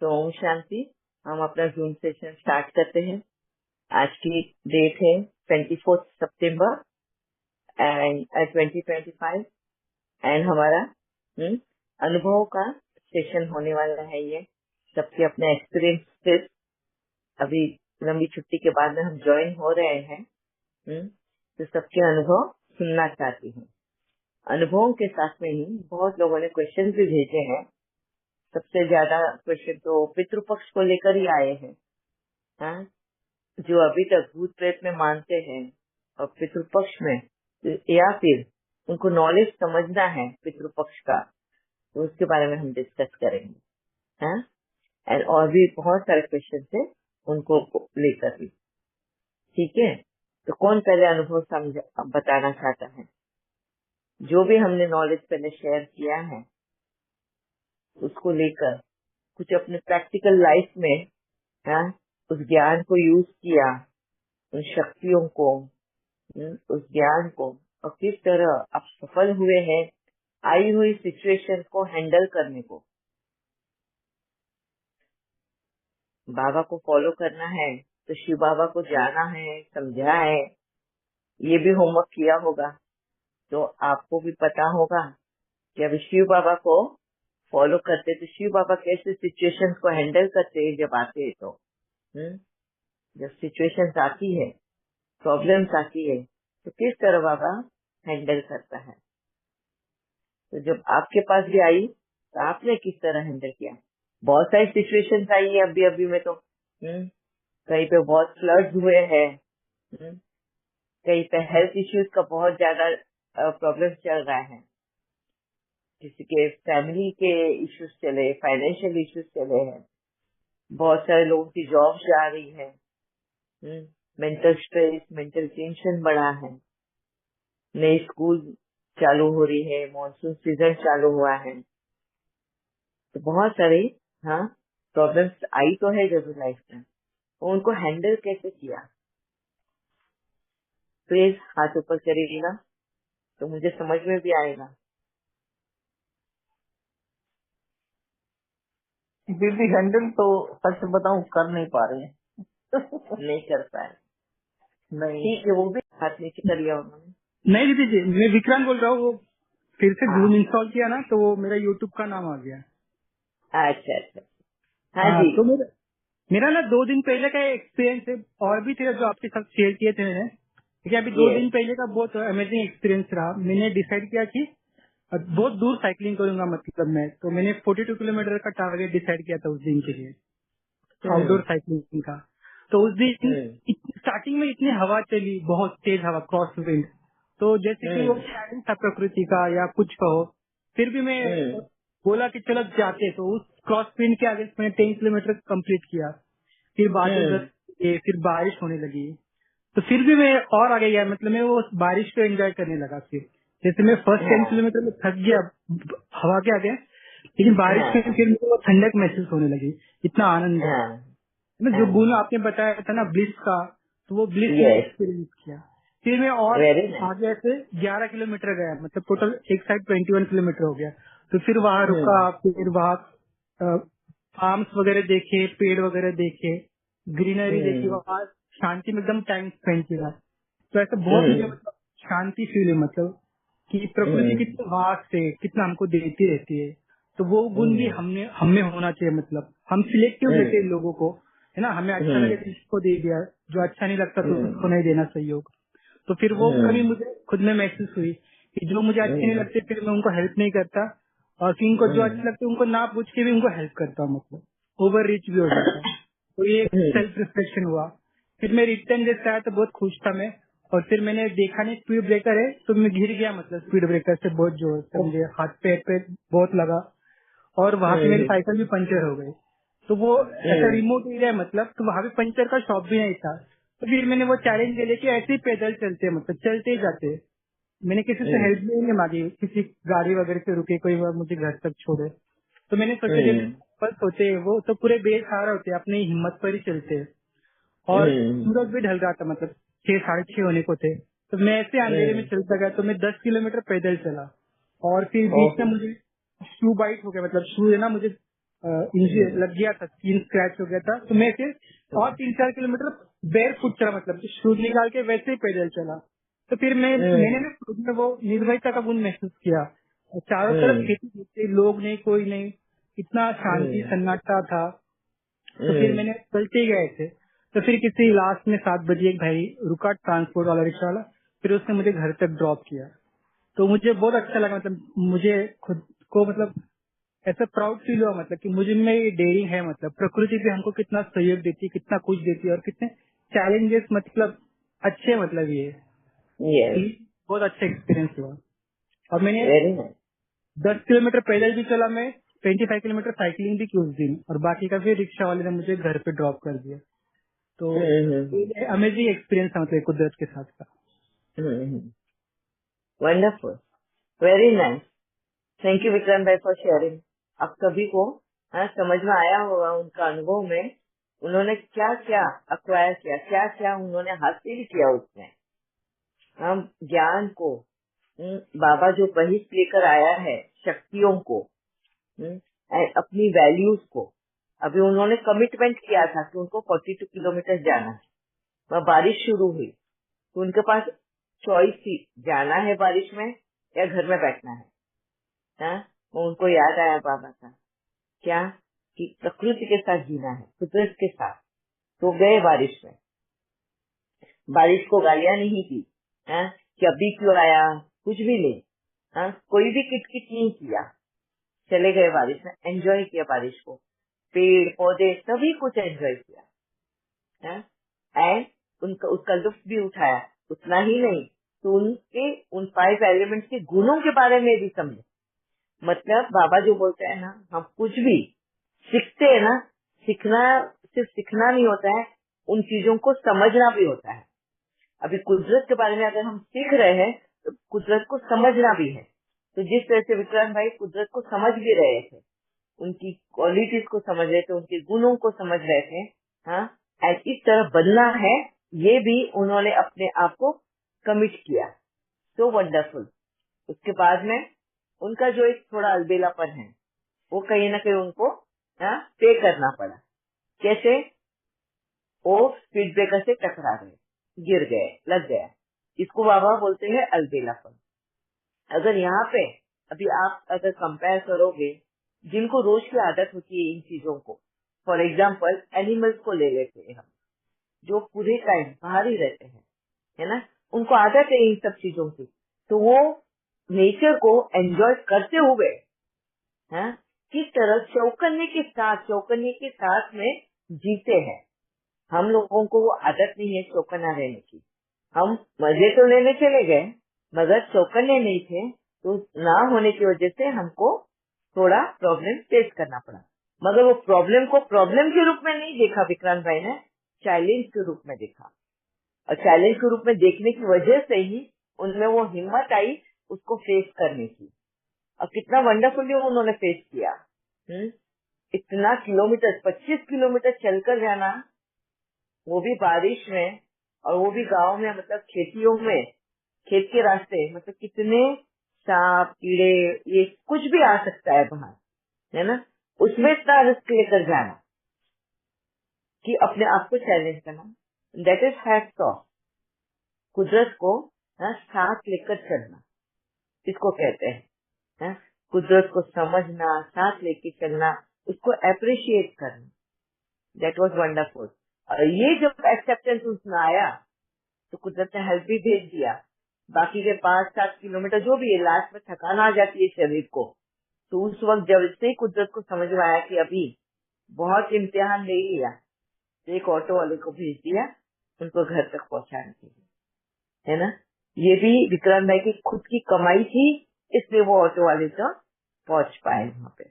तो ओम शांति। हम अपना जूम सेशन स्टार्ट करते हैं। आज की डेट है 24 सितंबर एंड 2025 एंड हमारा अनुभव का सेशन होने वाला है। ये सबके अपने एक्सपीरियंस अभी लंबी छुट्टी के बाद में हम ज्वाइन हो रहे हैं। तो सबके अनुभव सुनना चाहती हूँ। अनुभवों के साथ में ही बहुत लोगों ने क्वेश्चन भी भेजे हैं। सबसे ज्यादा क्वेश्चन तो पितृपक्ष को लेकर ही आए हैं। हाँ? जो अभी तक भूत प्रेत में मानते हैं और पितृपक्ष में, या फिर उनको नॉलेज समझना है पितृपक्ष का, तो उसके बारे में हम डिस्कस करेंगे। हाँ? एंड और भी बहुत सारे क्वेश्चन है उनको लेकर भी। ठीक है, तो कौन पहले अनुभव बताना चाहता है? जो भी हमने नॉलेज पहले शेयर किया है उसको लेकर कुछ अपने प्रैक्टिकल लाइफ में, हाँ, उस ज्ञान को यूज किया, उन शक्तियों को, उस ज्ञान को, और किस तरह आप सफल हुए हैं आई हुई सिचुएशन को हैंडल करने को। बाबा को फॉलो करना है तो शिव बाबा को जाना है, समझा है, ये भी होमवर्क किया होगा। तो आपको भी पता होगा कि अभी शिव बाबा को फॉलो करते तो शिव बाबा कैसे सिचुएशन को हैंडल करते हैं। जब आते हैं तो जब सिचुएशन आती है, प्रॉब्लम्स आती है, तो किस तरह बाबा हैंडल करता है। तो जब आपके पास भी आई तो आपने किस तरह हैंडल किया। बहुत सारी सिचुएशंस आई है अभी अभी में तो। कहीं पे बहुत फ्लड्स हुए हैं, कहीं पे हेल्थ इश्यूज का बहुत ज्यादा प्रॉब्लम चल रहा है। किसी के फैमिली के इश्यूज चले, फाइनेंशियल इश्यूज चले हैं, बहुत सारे लोगों की जॉब जा रही है, मेंटल स्ट्रेस, मेंटल टेंशन बढ़ा है, नई स्कूल चालू हो रही है, मॉनसून सीजन चालू हुआ है, तो बहुत सारी, हाँ, प्रॉब्लम्स आई तो है जरूर लाइफ में। तो उनको हैंडल कैसे किया, प्लीज हाथ ऊपर करिएगा तो मुझे समझ में भी आएगा। दीदी हैंडल तो सच बताऊं कर नहीं पा रहे हैं। नहीं कर पाए, नहीं ठीक है, वो भी हाथ नीचे कर लिया उन्होंने। नहीं दीदी जी, मैं विक्रांत बोल रहा हूँ। वो फिर से हाँ, जूम इंस्टॉल किया ना तो वो मेरा यूट्यूब का नाम आ गया। अच्छा अच्छा, हाँ हाँ जी, तो मेरा मेरा ना 2 दिन पहले का एक्सपीरियंस है, और भी थे जो आपके साथ शेयर किए थे मैंने। ठीक है, अभी 2 दिन यस, पहले का बहुत अमेजिंग एक्सपीरियंस रहा। मैंने डिसाइड किया कि बहुत दूर साइकिलिंग करूंगा, मतलब मैं तो मैंने 42 किलोमीटर का टारगेट डिसाइड किया था उस दिन के लिए, आउटडोर साइकिलिंग का। तो उस दिन स्टार्टिंग में इतनी हवा चली, बहुत तेज हवा, क्रॉस विंड। तो जैसे कि वो चैलेंज था प्रकृति का या कुछ कहो, फिर भी मैं बोला कि चलो जाते। तो उस क्रॉस विंड के आगे मैंने 10 किलोमीटर कंप्लीट किया। फिर बादल गरजे, फिर बारिश होने लगी, तो फिर भी मैं और आगे गया। मतलब मैं वो बारिश को एंजॉय करने लगा। फिर जैसे मैं फर्स्ट 10 किलोमीटर में थक गया हवा के आगे, लेकिन बारिश में फिर मुझे वो ठंडक महसूस होने लगी, इतना आनंद है ना। जो गुण आपने बताया था ना ब्लिस का, तो वो ब्लिस मैंने यस, एक्सपीरियंस किया। फिर मैं और वेरी नाइस। आगे से 11 किलोमीटर गया, मतलब टोटल एक साइड 21 किलोमीटर हो गया। तो फिर वहाँ रुका, फिर वहाँ फार्म्स वगैरह देखे, पेड़ वगैरह देखे, ग्रीनरी देखी, वहाँ शांति में एकदम टाइम स्पेंड किया। तो ऐसा बहुत मुझे मतलब शांति फील है, मतलब कि प्रकृति कितनी वास्ट है, कितना हमको देती रहती है। तो वो गुण भी हमें होना चाहिए। मतलब हम सिलेक्टिव देते हैं लोगों को, है ना। हमें अच्छा लगे तो इसको दे दिया, जो अच्छा नहीं लगता तो उसको नहीं देना सहयोग। तो फिर वो कभी मुझे खुद में महसूस हुई कि जो मुझे अच्छे नहीं लगते फिर मैं उनको हेल्प नहीं करता, और फिर उनको जो अच्छे लगते उनको ना पूछ के भी उनको हेल्प करता हूँ। मतलब ओवर रीच भी हो जाता है। तो ये सेल्फ रिफ्लेक्शन हुआ। फिर मैं रिटर्न जैसे आया तो बहुत खुश था मैं। और फिर मैंने देखा नहीं स्पीड ब्रेकर है, तो मैं गिर गया, मतलब स्पीड ब्रेकर से बहुत जोर से मुझे हाथ पैर पे बहुत लगा, और वहां पे मेरी साइकिल भी पंचर हो गई। तो वो ऐसा रिमोट एरिया है, मतलब तो वहां पे पंचर का शॉप भी नहीं था। तो फिर मैंने वो चैलेंज ले लिया कि ऐसे ही पैदल चलते, मतलब चलते ही जाते। मैंने किसी से हेल्प भी नहीं मांगी, किसी गाड़ी वगैरह से रुके कोई बार मुझे घर तक छोड़े। तो मैंने सोचा जैसे बस होते हैं वो तो पूरे बेसहारा होते हैं, अपनी हिम्मत पर ही चलते हैं। और सूरज भी ढल रहा था, मतलब 6 साढ़े 6 होने को थे। तो मैं ऐसे अंधेरे में चलता गया, तो मैं 10 किलोमीटर पैदल चला। और फिर बीच में मुझे शू बाइट हो गया, मतलब शू है ना, मुझे लग गया था, स्किन स्क्रैच हो गया था। तो मैं फिर और 3-4 किलोमीटर बेयर फुट चला, मतलब शूज निकाल के वैसे ही पैदल चला। तो फिर मैंने ना खुद में वो निर्भयता का गुण महसूस किया। और चारों तरफ खेती खेती, लोग नहीं, कोई नहीं, इतना शांति सन्नाटा था। तो फिर मैंने चलते गए थे। तो फिर किसी लास्ट में 7 बजे एक भाई रुका, ट्रांसपोर्ट वाला, रिक्शा वाला, फिर उसने मुझे घर तक ड्रॉप किया। तो मुझे बहुत अच्छा लगा, मतलब मुझे खुद को मतलब ऐसा प्राउड फील हुआ, मतलब कि मुझे में ये डेयरिंग है, मतलब प्रकृति भी हमको कितना सहयोग देती है, कितना कुछ देती है, और कितने चैलेंजेस मतलब अच्छे, मतलब ये यस, बहुत अच्छा एक्सपीरियंस हुआ। और मैंने वेरी नाइस। 10 किलोमीटर पैदल भी चला, मैं 25 किलोमीटर साइकिलिंग भी की उस दिन, और बाकी का फिर रिक्शा वाले ने मुझे घर पे ड्रॉप कर दिया। तो ये अमेजिंग एक्सपीरियंस था, मतलब कुदरत के साथ का। Wonderful, very nice. Thank you Vikram भाई फॉर शेयरिंग। आप सभी को समझ में आया होगा उनका अनुभव में उन्होंने क्या क्या अक्वायर किया, क्या क्या उन्होंने हासिल किया उसमें। हम ज्ञान को, बाबा जो बहिष्ठ लेकर आया है, शक्तियों को, and अपनी वैल्यूज को। अभी उन्होंने कमिटमेंट किया था कि उनको 42 किलोमीटर जाना है। वह बारिश शुरू हुई तो उनके पास चॉइस थी, जाना है बारिश में या घर में बैठना है। वो उनको याद आया बाबा का, क्या कि प्रकृति के साथ जीना है, कुदरत के साथ। तो गए बारिश में, बारिश को गालियां नहीं दी कि अभी क्यों आया, कुछ भी नहीं। कोई भी किटकिट नहीं किया, चले गए बारिश में, एंजॉय किया बारिश को, पेड़ पौधे सभी कुछ एंजॉय किया। एंड उसका लुत्फ भी उठाया। उतना ही नहीं, तो उनके उन 5 एलिमेंट्स के गुणों के बारे में भी समझे। मतलब बाबा जो बोलते हैं ना, हम कुछ भी सीखते हैं ना, सीखना सिर्फ सीखना नहीं होता है, उन चीजों को समझना भी होता है। अभी कुदरत के बारे में अगर हम सीख रहे हैं तो कुदरत को समझना भी है। तो जिस तरह से विक्रांत भाई कुदरत को समझ भी रहे थे, उनकी क्वालिटीज को समझ रहे थे, उनके गुणों को समझ रहे थे, एंड इस तरह बनना है, ये भी उन्होंने अपने आप को कमिट किया। So wonderful. उसके बाद में उनका जो एक थोड़ा अलबेलापन है, वो कहीं ना कहीं उनको पे करना पड़ा। कैसे? वो स्पीड ब्रेकर से टकरा गए, गिर गए, लग गया। इसको बाबा बोलते हैं अलबेलापन। अगर यहाँ पे अभी आप अगर कंपेयर करोगे, जिनको रोज की आदत होती है इन चीजों को, फॉर एग्जाम्पल एनिमल्स को ले लेते हैं हम, जो पूरे टाइम बाहर ही रहते हैं, है ना, उनको आदत है इन सब चीजों की, तो वो नेचर को एंजॉय करते हुए किस तरह चौकन्ने के साथ में जीते हैं। हम लोगों को वो आदत नहीं है चौकन्ना रहने की। हम मजे तो लेने चले गए, मगर चौकन्ने नहीं थे, तो ना होने की वजह से हमको थोड़ा प्रॉब्लम फेस करना पड़ा। मगर वो प्रॉब्लम को प्रॉब्लम के रूप में नहीं देखा विक्रांत भाई ने, चैलेंज के रूप में देखा। और चैलेंज के रूप में देखने की वजह से ही उनमें वो हिम्मत आई उसको फेस करने की। और कितना वंडरफुली उन्होंने फेस किया। इतना किलोमीटर, 25 किलोमीटर चलकर जाना, वो भी बारिश में, और वो भी गांव में, मतलब खेतियों में, खेत के रास्ते, मतलब कितने सांप कीड़े, ये कुछ भी आ सकता है बाहर, है ना, उसमें इतना रिस्क लेकर जाना कि अपने आप को चैलेंज करना, दैट इज हैट्स ऑफ। कुदरत को साथ लेकर चलना, इसको कहते हैं। कुदरत को समझना, साथ लेके चलना, उसको अप्रिशिएट करना, दैट वाज वंडरफुल। और ये जब एक्सेप्टेंस उसमें आया तो कुदरत ने हेल्प भी भेज दिया। बाकी के 5-7 किलोमीटर जो भी है, लास्ट में थकान आ जाती है शरीर को, तो उस वक्त जब से ही कुदरत को समझ में आया कि अभी बहुत इम्तिहान ले लिया, तो एक ऑटो वाले को भेज दिया उनको घर तक पहुंचाने के लिए, है ना। ये भी विक्रांत भाई की खुद की कमाई थी, इसलिए वो ऑटो वाले तक पहुंच पाए वहाँ पे।